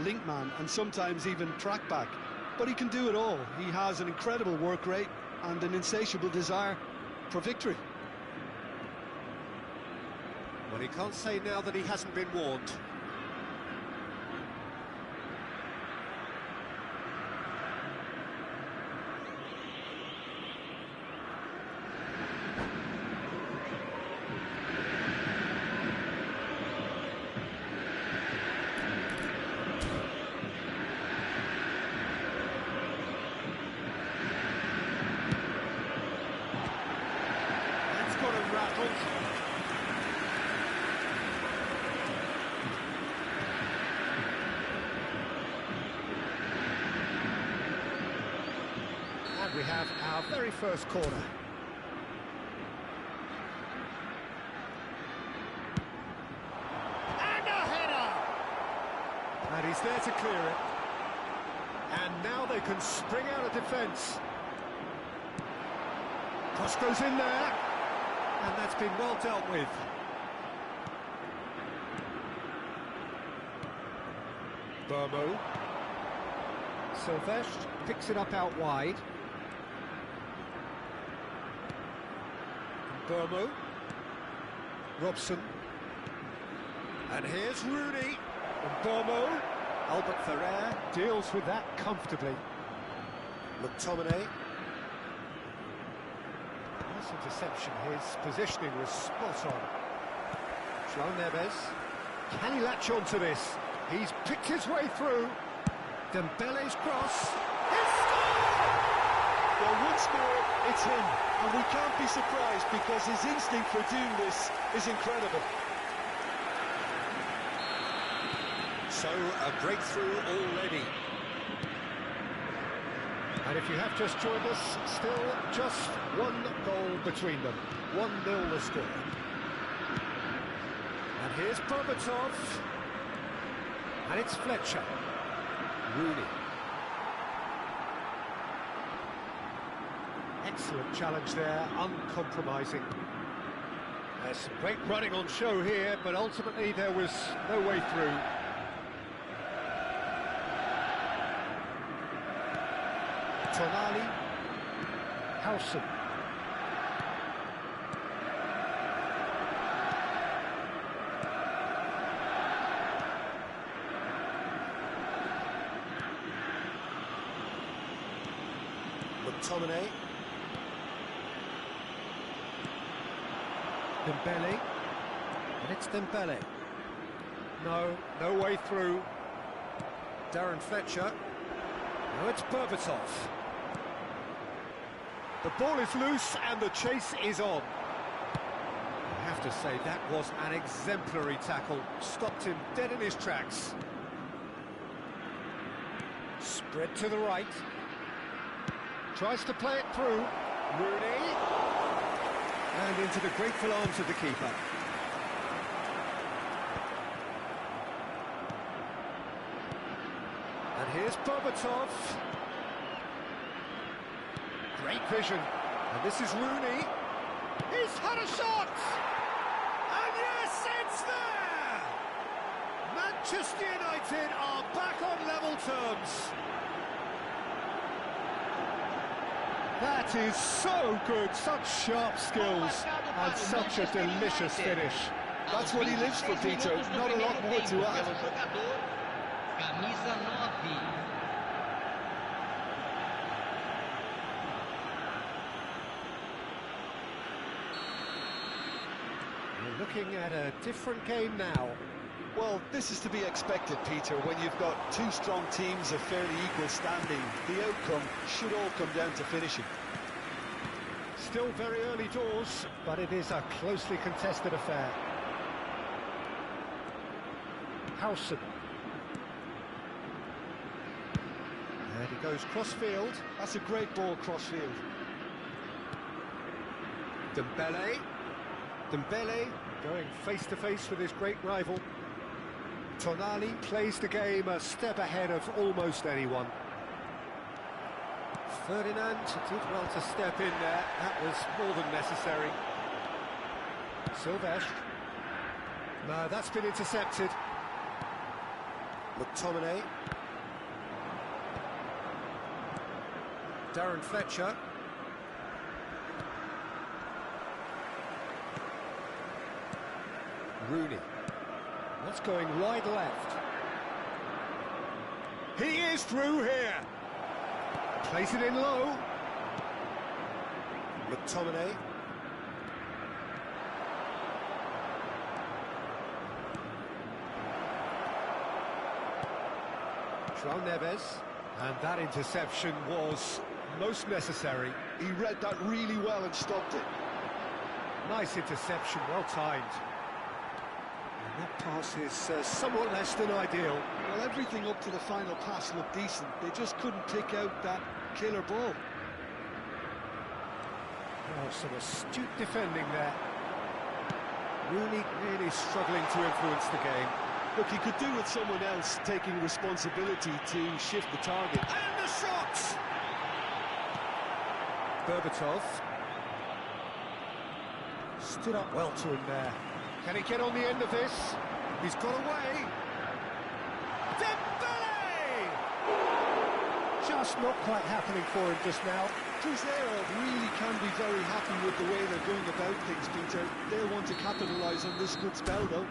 link man and sometimes even track back. But he can do it all. He has an incredible work rate and an insatiable desire for victory. Well, he can't say now that he hasn't been warned. And we have our very first corner. And a header! And he's there to clear it. And now they can spring out of defence. Cross goes in there. And that's been well dealt with. Burmo. Silvestre picks it up out wide. Burmo. Robson. And here's Rooney. And Burmo. Albert Ferrer deals with that comfortably. McTominay. Nice interception. His positioning was spot on. João Neves. Can he latch on to this? He's picked his way through. Dembele's cross. He's scored! Well, one score, it's him. And we can't be surprised because his instinct for doing this is incredible. So, a breakthrough already. And if you have just joined us, still just one goal between them. 1-0 the score. And here's Berbatov. And it's Fletcher. Rooney. Excellent challenge there, uncompromising. There's some great running on show here, but ultimately there was no way through. Tonali. Howson. McTominay. Dembele. And it's Dembele. No way through. Darren Fletcher. Now it's Berbatov. The ball is loose and the chase is on. I have to say that was an exemplary tackle. Stopped him dead in his tracks. Spread to the right. Tries to play it through. Rooney. And into the grateful arms of the keeper. And here's Berbatov. Great vision. And this is Rooney. He's had a shot! And yes, it's there! Manchester United are back on level terms. That is so good, such sharp skills, and such a delicious finish. That's what he lives for, Peter, not a lot more to add. We're looking at a different game now. Well, this is to be expected, Peter, when you've got two strong teams of fairly equal standing. The outcome should all come down to finishing. Still very early doors, but it is a closely contested affair. Howson. And he goes cross-field. That's a great ball cross-field. Dembele. Dembele going face-to-face with his great rival. Tonali plays the game a step ahead of almost anyone. Ferdinand did well to step in there. That was more than necessary. Silvestre. No, that's been intercepted. McTominay. Darren Fletcher. Rooney. What's going wide left? He is through here. Plays it in low. McTominay. João Neves. And that interception was most necessary. He read that really well and stopped it. Nice interception, well timed. And that pass is somewhat less than ideal. Well, everything up to the final pass looked decent. They just couldn't pick out that killer ball. Oh, some astute defending there. Rooney really struggling to influence the game. Look, he could do with someone else taking responsibility to shift the target. And the shot! Berbatov. Stood up well to him there. Can he get on the end of this? He's got away. Dembele! Just not quite happening for him just now. Cruzeiro really can be very happy with the way they're going about things, Peter. They'll want to capitalise on this good spell, though.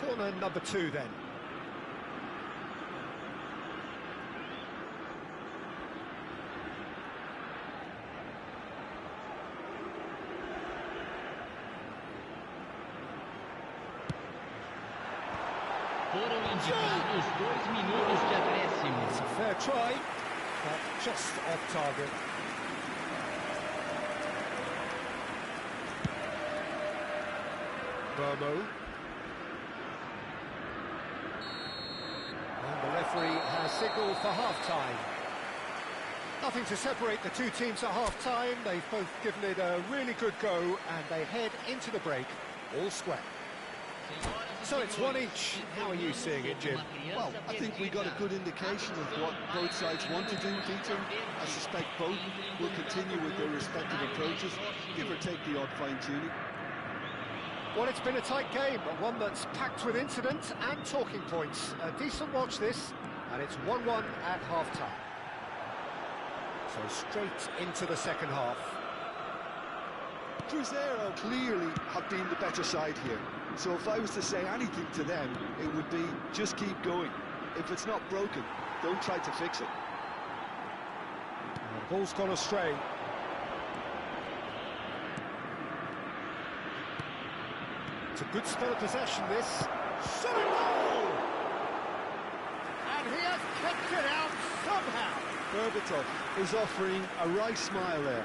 Corner number 2 then. Foram indicados 2 minutos de acréscimo. It's a fair try, but just off target. Burmo. And the referee has signalled for half-time. Nothing to separate the two teams at half-time. They've both given it a really good go, and they head into the break all square. So it's one each. How are you seeing it, Jim? Well, I think we got a good indication of what both sides want to do, Peter. I suspect both will continue with their respective approaches, give or take the odd fine-tuning. Well, it's been a tight game, but one that's packed with incident and talking points. A decent watch this, and it's 1-1 at half-time. So straight into the second half. Cruzeiro clearly have been the better side here. So if I was to say anything to them, it would be just keep going. If it's not broken, don't try to fix it. The ball's gone astray. It's a good spell of possession, this. Shot a goal! And he has kept it out somehow. Berbatov is offering a wry smile there.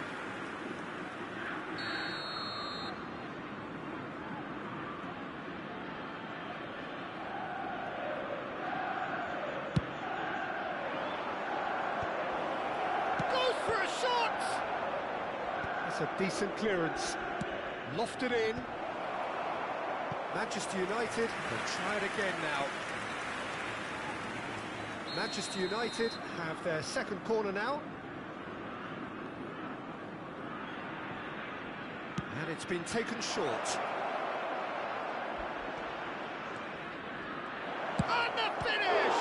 Goes for a shot! That's a decent clearance. Lofted in. Manchester United will try it again now. Manchester United have their second corner now. And it's been taken short. And the finish!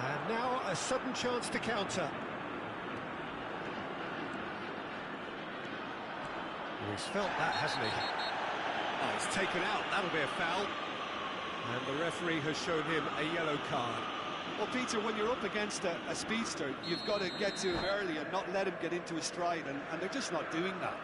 And now a sudden chance to counter. He's felt that, hasn't he? Oh, it's taken out, that'll be a foul. And the referee has shown him a yellow card. Well, Peter, when you're up against a speedster, you've got to get to him early and not let him get into a stride, and they're just not doing that.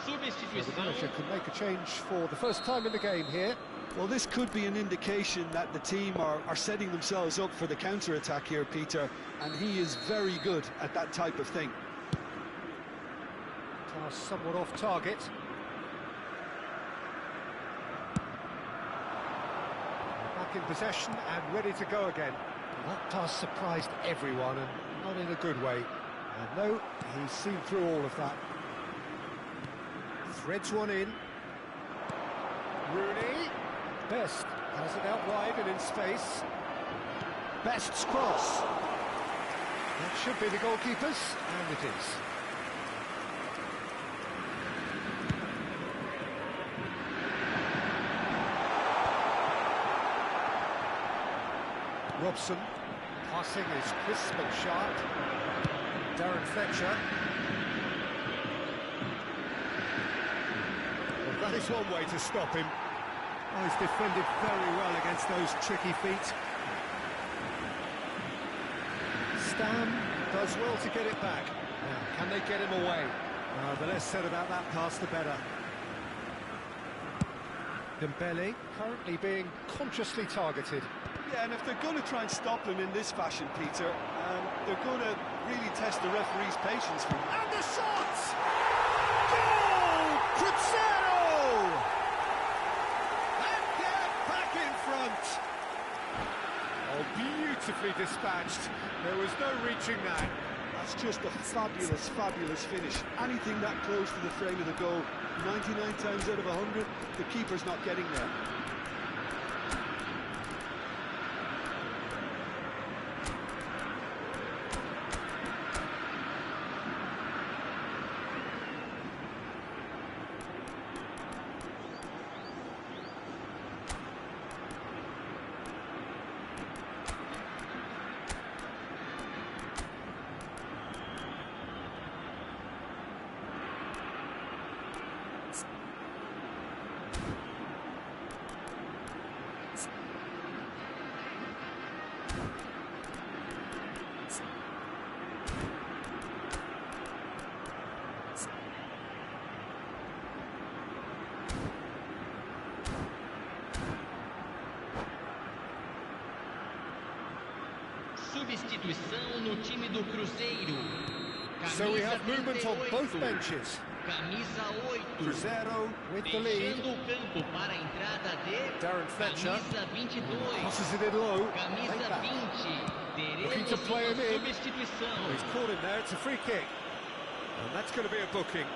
So the manager can make a change for the first time in the game here. Well, this could be an indication that the team are setting themselves up for the counter-attack here, Peter, and he is very good at that type of thing. Pass somewhat off target. Back in possession and ready to go again. Well, that pass surprised everyone, and not in a good way. And no, he's seen through all of that. Threads one in. Rooney. Best has it out wide and in space. Best's cross. That should be the goalkeeper's, and it is. Robson. Passing is crisp and sharp. Darren Fletcher. Well, that is one way to stop him. Oh, he's defended very well against those tricky feet. Stam does well to get it back. Now, can they get him away? The less said about that pass, the better. Dembele currently being consciously targeted. Yeah, and if they're going to try and stop him in this fashion, Peter, they're going to really test the referee's patience for him. And the shot! Goal! Cruzeiro! And they're back in front. Oh, beautifully dispatched. There was no reaching that. That's just a fabulous, fabulous finish. Anything that close to the frame of the goal, 99 times out of 100, the keeper's not getting there. Substituição no time do Cruzeiro. So we have movement on both benches. Camisa 8. Cruzeiro with the lead. Deixando o campo para a entrada de Darren Fletcher. Camisa 22. Passes it in low. Camisa 20. Looking to Teremos play him in. substituição. Oh, he's caught him there. It's a free kick. And that's going to be a booking.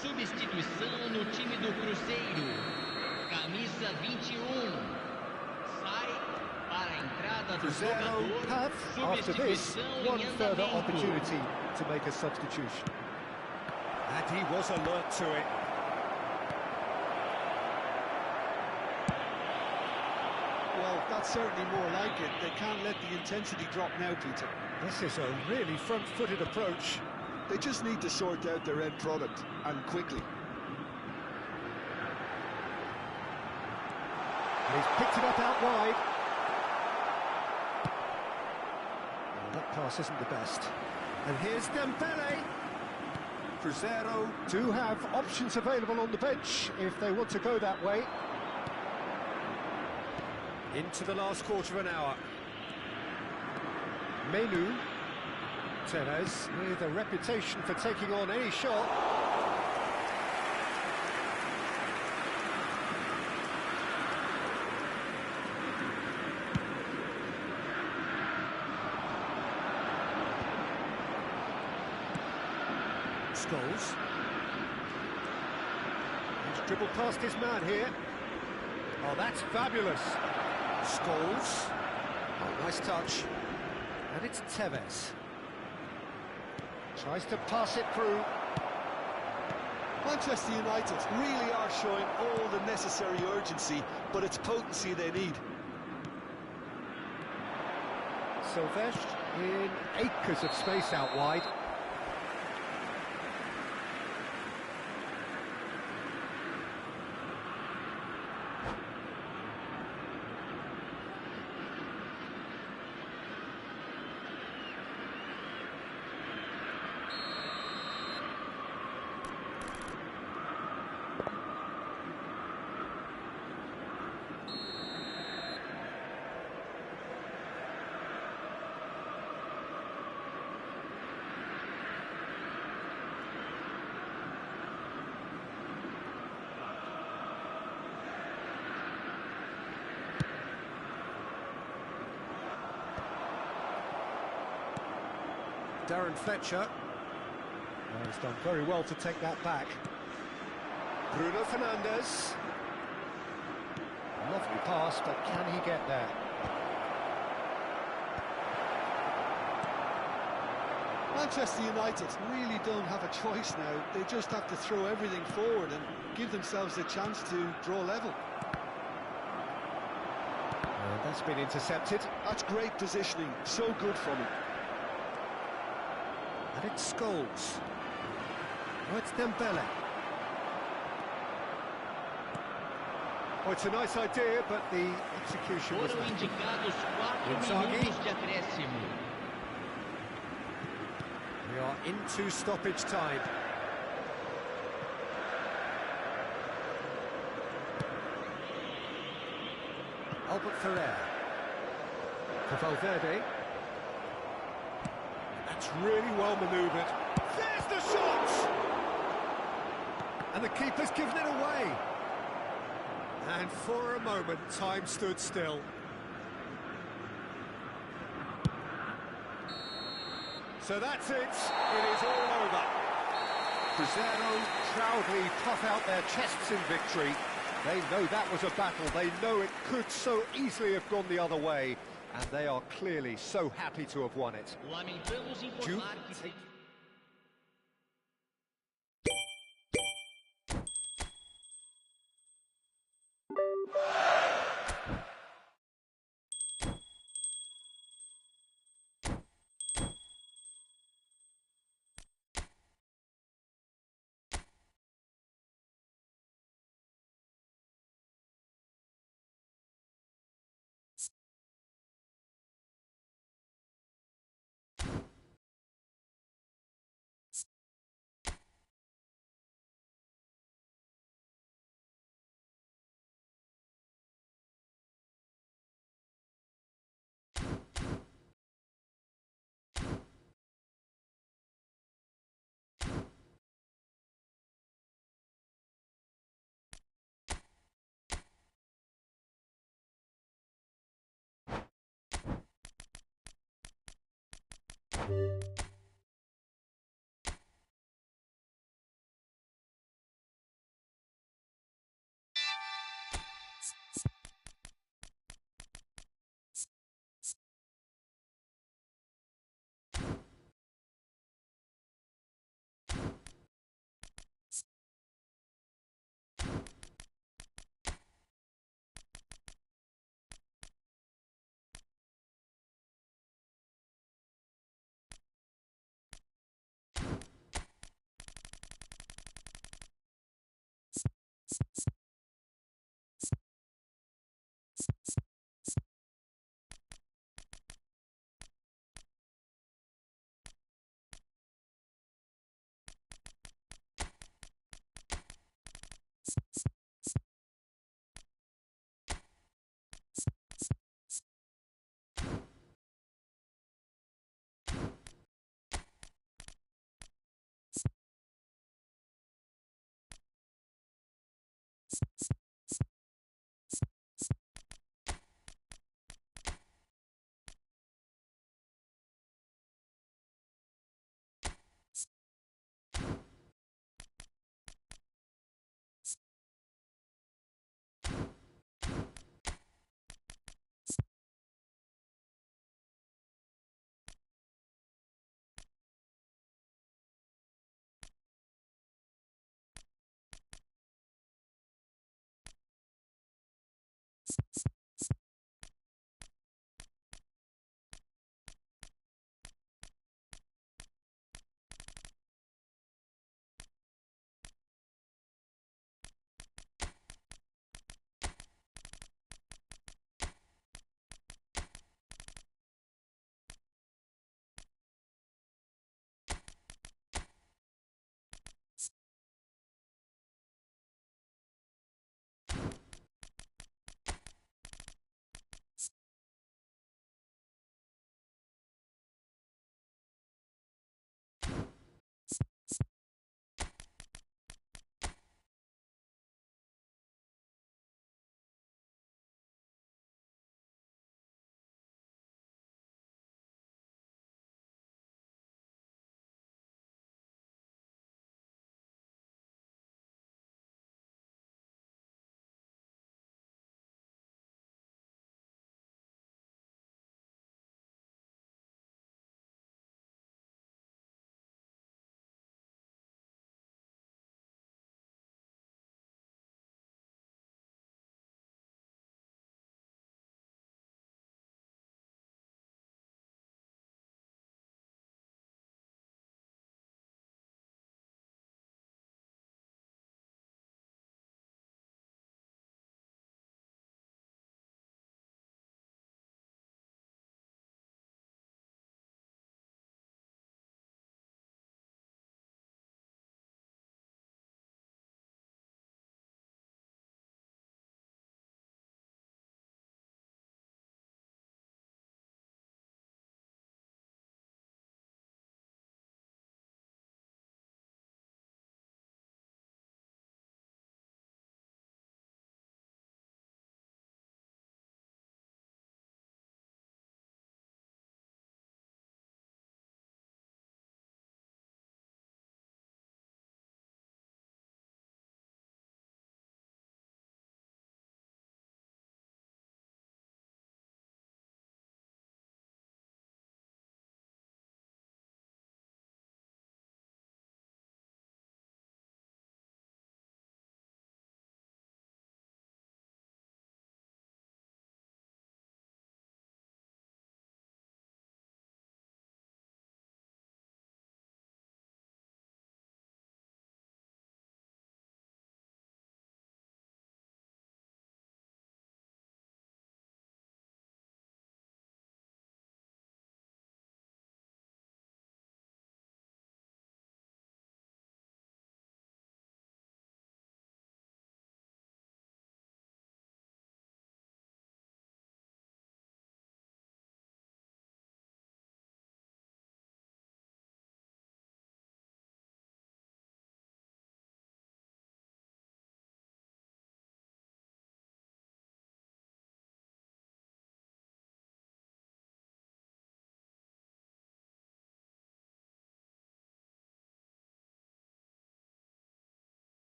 Substituição no time do Cruzeiro. Camisa 21. Sai para a entrada do Cruzeiro jogador. have, after this, Substituição one em further andamento. opportunity to make a substitution. And he was alert to it. Well, that's certainly more like it. They can't let the intensity drop now, Peter. This is a really front-footed approach. They just need to sort out their end product, and quickly. And he's picked it up out wide. Oh, that pass isn't the best. And here's Dembele. Cruzeiro do have options available on the bench if they want to go that way. Into the last quarter of an hour. Menu. Tevez with a reputation for taking on any shot. Scholes. He's dribbled past his man here. Oh, that's fabulous. Scholes. Oh, nice touch. And it's Tevez. Tries to pass it through. Manchester United really are showing all the necessary urgency, but it's potency they need. Silvestre in acres of space out wide. Darren Fletcher. Oh, he's done very well to take that back. Bruno Fernandes. Lovely pass, but can he get there? Manchester United really don't have a choice now. They just have to throw everything forward and give themselves a chance to draw level. And that's been intercepted. That's great positioning, so good from him. And it's Scholes. Oh, it's Dembele. Oh, it's a nice idea, but the execution was Foram lacking. indicados 4 Inzaghi. minutos de acréscimo. We are into stoppage time. Albert Ferrer. For Valverde. That's really well manoeuvred. There's the shot! And the keeper's given it away. And for a moment, time stood still. So that's it. It is all over. Cruzeiro proudly puff out their chests in victory. They know that was a battle. They know it could so easily have gone the other way. And they are clearly so happy to have won it. Lamentamos Duke informar que...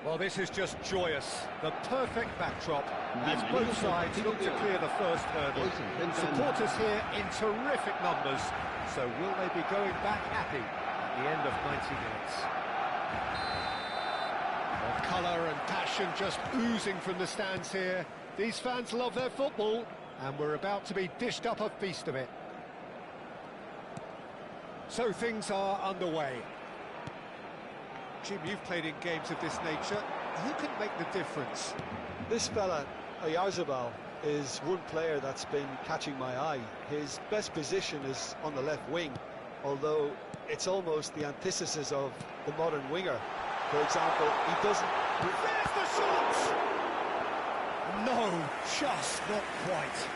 Well, this is just joyous. The perfect backdrop as both sides look to clear the first hurdle. Supporters here in terrific numbers. So will they be going back happy at the end of 90 minutes? Well, colour and passion just oozing from the stands here. These fans love their football, and we're about to be dished up a feast of it. So things are underway. Jim, you've played in games of this nature. Who can make the difference? This fella, Oyarzabal, is one player that's been catching my eye. His best position is on the left wing, although it's almost the antithesis of the modern winger. For example, he doesn't... There's the shot! No, just not quite.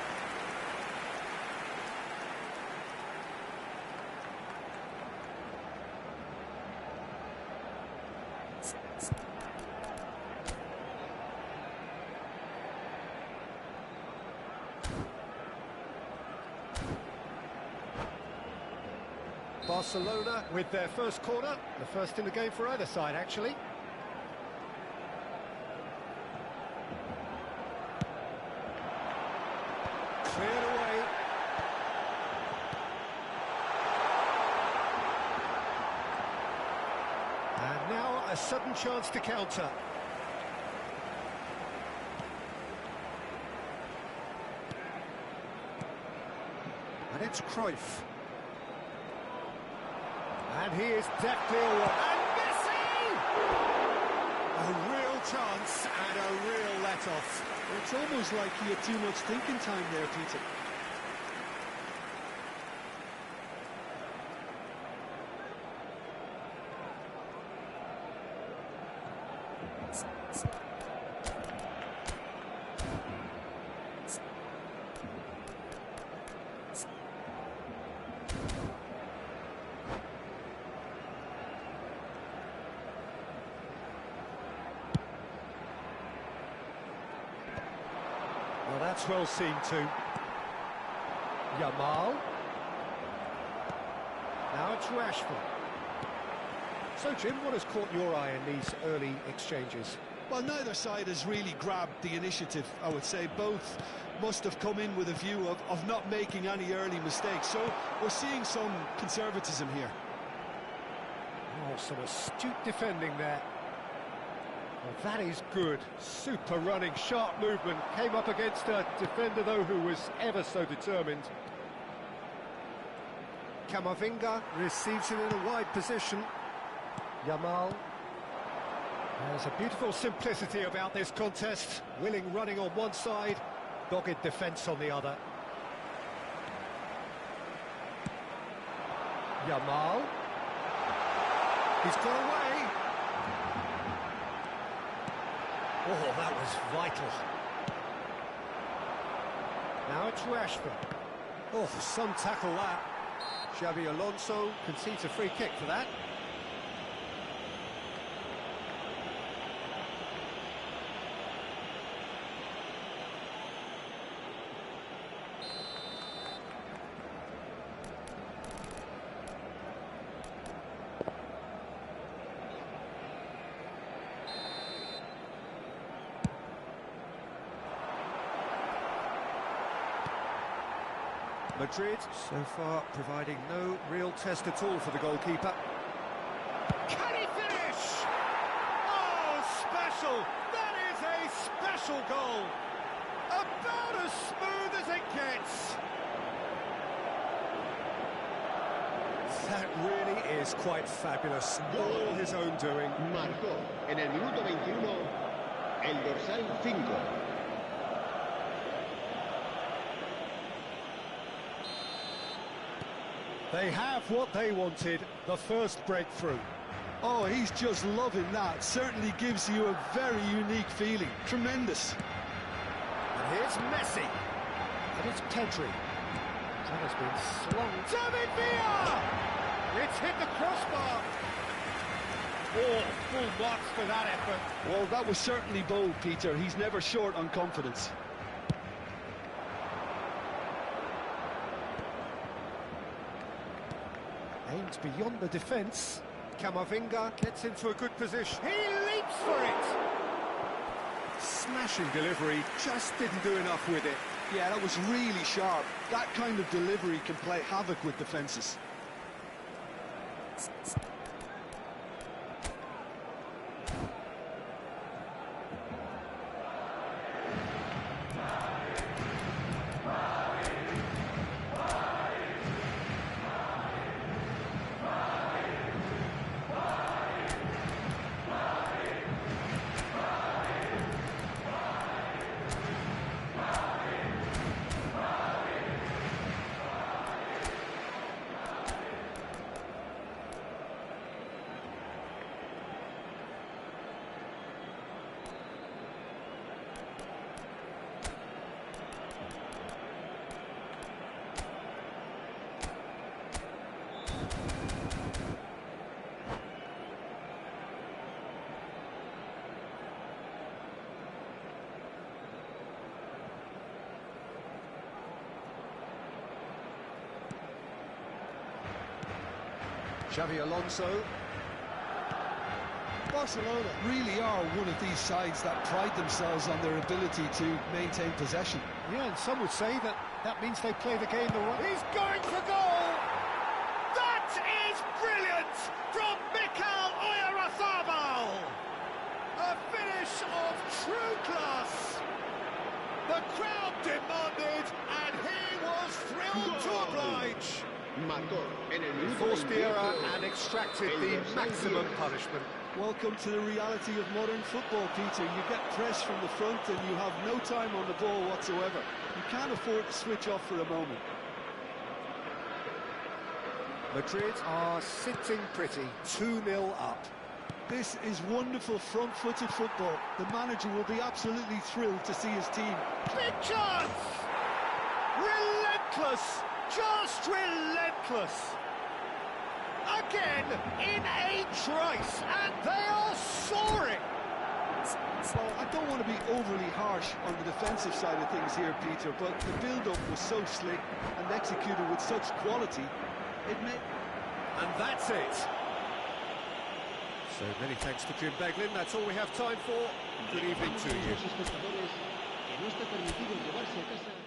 Barcelona with their first corner, the first in the game for either side, actually. Cleared away. And now a sudden chance to counter. And it's Cruyff. And he is deftly away. And Messi! A real chance and a real let-off. It's almost like he had too much thinking time there, Peter. Well, that's well seen too. Yamal. Now it's Rashford. So, Jim, what has caught your eye in these early exchanges? Well, neither side has really grabbed the initiative, I would say. Both must have come in with a view of not making any early mistakes. So we're seeing some conservatism here. Oh, some astute defending there. Well, that is good. Super running, sharp movement. Came up against a defender, though, who was ever so determined. Camavinga receives it in a wide position. Yamal. There's a beautiful simplicity about this contest. Willing running on one side, dogged defence on the other. Yamal. He's got away. Oh, that was vital. Now it's Rashford. Oh, some tackle that. Xabi Alonso concedes a free kick for that. Madrid, so far, providing no real test at all for the goalkeeper. Can he finish? Oh, whistle. That is a special goal. About as smooth as it gets. That really is quite fabulous. All his own doing. Marcó en el minuto 21 el dorsal 5. They have what they wanted, the first breakthrough. Oh, he's just loving that. Certainly gives you a very unique feeling. Tremendous. And here's Messi. And it's Pedri. That has been slung. David Villa! It's hit the crossbar. Oh, full marks for that effort. Well, that was certainly bold, Peter. He's never short on confidence. Aimed beyond the defence. Camavinga gets into a good position. He leaps for it! Smashing delivery, just didn't do enough with it. Yeah, that was really sharp. That kind of delivery can play havoc with defences. Xavi Alonso. Barcelona really are one of these sides that pride themselves on their ability to maintain possession. Yeah, and some would say that that means they play the game the right... He's going for goal! That is brilliant from Mikel Oyarzabal! A finish of true class! The crowd demanded, and he was thrilled to oblige. Marcó en el minuto Forced the 28 error and extracted el the dorsal maximum 10. punishment. Welcome to the reality of modern football, Peter. You get pressed from the front and you have no time on the ball whatsoever. You can't afford to switch off for a moment. Madrid are sitting pretty, 2-0 up. This is wonderful front-footed football. The manager will be absolutely thrilled to see his team. Big chance! Relentless! Just relentless! Again, in a trice, and they are soaring! Well, I don't want to be overly harsh on the defensive side of things here, Peter, but the build-up was so slick and executed with such quality, it made... And that's it! So many thanks to Jim Beglin, that's all we have time for. Good evening to you. Los espectadores que no está permitido llevarse a casa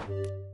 You